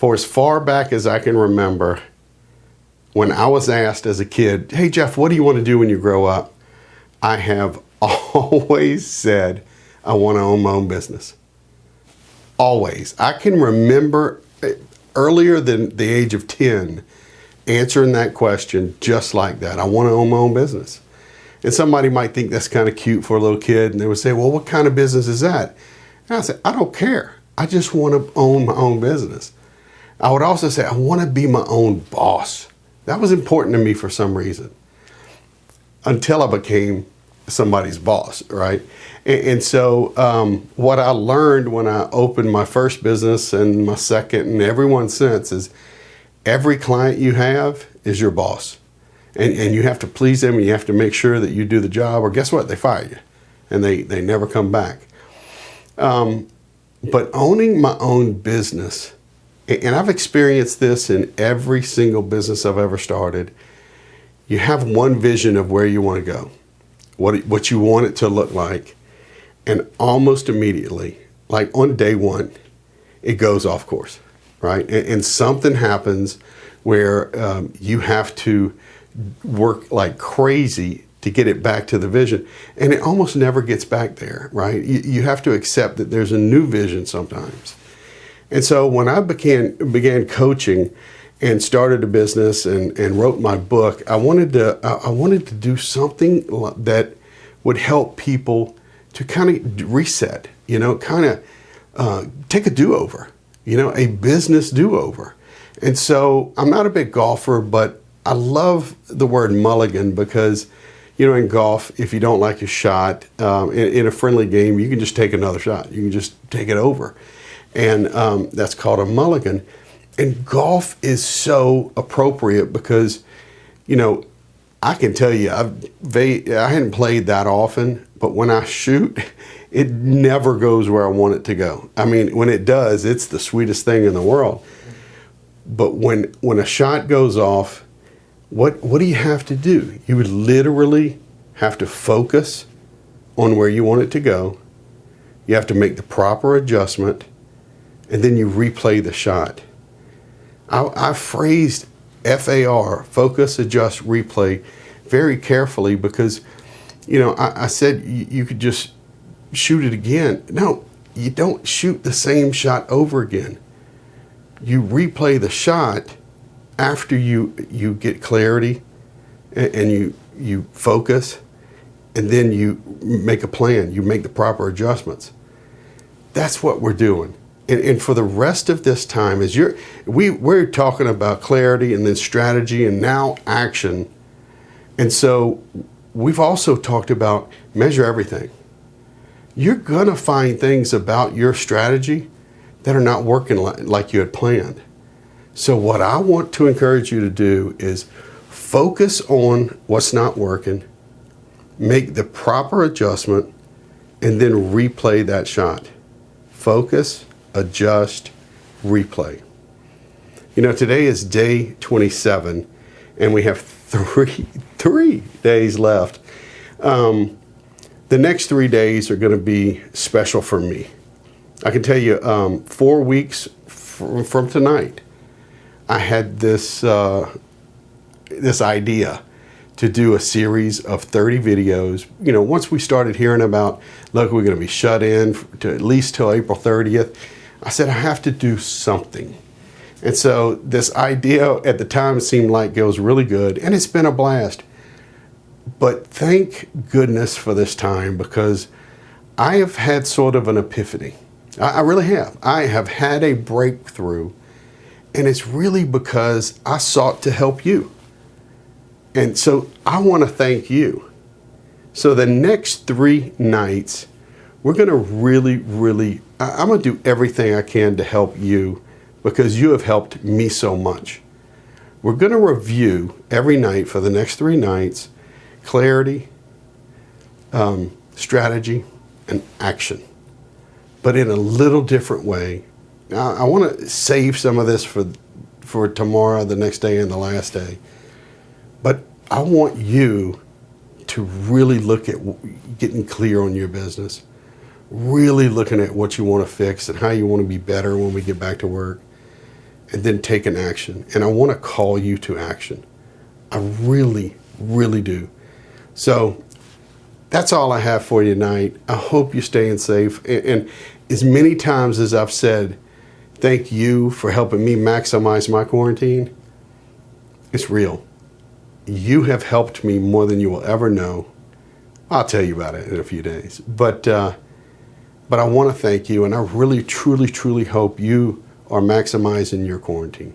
For as far back as I can remember, when I was asked as a kid, hey Jeff, what do you want to do when you grow up? I have always said, I want to own my own business. Always. I can remember earlier than the age of 10 answering that question just like that. I want to own my own business. And somebody might think that's kind of cute for a little kid, and they would say, well, what kind of business is that? And I said, I don't care. I just want to own my own business. I would also say, I want to be my own boss. That was important to me for some reason, until I became somebody's boss, right? And so what I learned when I opened my first business and my second and everyone since is every client you have is your boss. And you have to please them, and you have to make sure that you do the job, or guess what? They fire you, and they never come back. But owning my own business, and I've experienced this in every single business I've ever started, you have one vision of where you want to go, what you want it to look like, and almost immediately, like on day one, it goes off course, right? And something happens where you have to work like crazy to get it back to the vision, and it almost never gets back there, right? You have to accept that there's a new vision sometimes. And so when I began coaching and started a business and wrote my book, I wanted to do something that would help people to kind of reset, kind of take a do-over, a business do-over. And so I'm not a big golfer, but I love the word mulligan because, in golf, if you don't like your shot, in a friendly game, you can just take another shot. You can just take it over. And that's called a mulligan. And golf is so appropriate because, I can tell you, I hadn't played that often, but when I shoot, it never goes where I want it to go. I mean, when it does, it's the sweetest thing in the world. But when a shot goes off, what do you have to do? You would literally have to focus on where you want it to go. You have to make the proper adjustment, and then you replay the shot. I phrased FAR, focus, adjust, replay, very carefully because, I said you could just shoot it again. No, you don't shoot the same shot over again. You replay the shot after you get clarity and you focus, and then you make a plan, you make the proper adjustments. That's what we're doing. And for the rest of this time, we're talking about clarity and then strategy and now action. And so we've also talked about measure everything. You're gonna find things about your strategy that are not working like you had planned. So what I want to encourage you to do is focus on what's not working, make the proper adjustment, and then replay that shot. Focus, adjust, replay. Today is day 27, and we have three days left. The next 3 days are going to be special for me. I can tell you, 4 weeks from tonight, I had this idea to do a series of 30 videos. Once we started hearing about, look, we're going to be shut in to at least till April 30th, I said, I have to do something. And so this idea at the time seemed like it was really good, and it's been a blast. But thank goodness for this time, because I have had sort of an epiphany. I really have. I have had a breakthrough. And it's really because I sought to help you. And so I want to thank you. So the next 3 nights, we're going to really, I'm going to do everything I can to help you because you have helped me so much. We're going to review every night for the next 3 nights, clarity, strategy, and action, but in a little different way. I want to save some of this for tomorrow, the next day, and the last day. But I want you to really look at getting clear on your business, really looking at what you want to fix and how you want to be better when we get back to work. and then take an action. And I want to call you to action. I really, really do. So that's all I have for you tonight. I hope you're staying safe. And as many times as I've said, thank you for helping me maximize my quarantine, it's real. You have helped me more than you will ever know. I'll tell you about it in a few days. But I want to thank you, and I really, truly, truly hope you are maximizing your quarantine.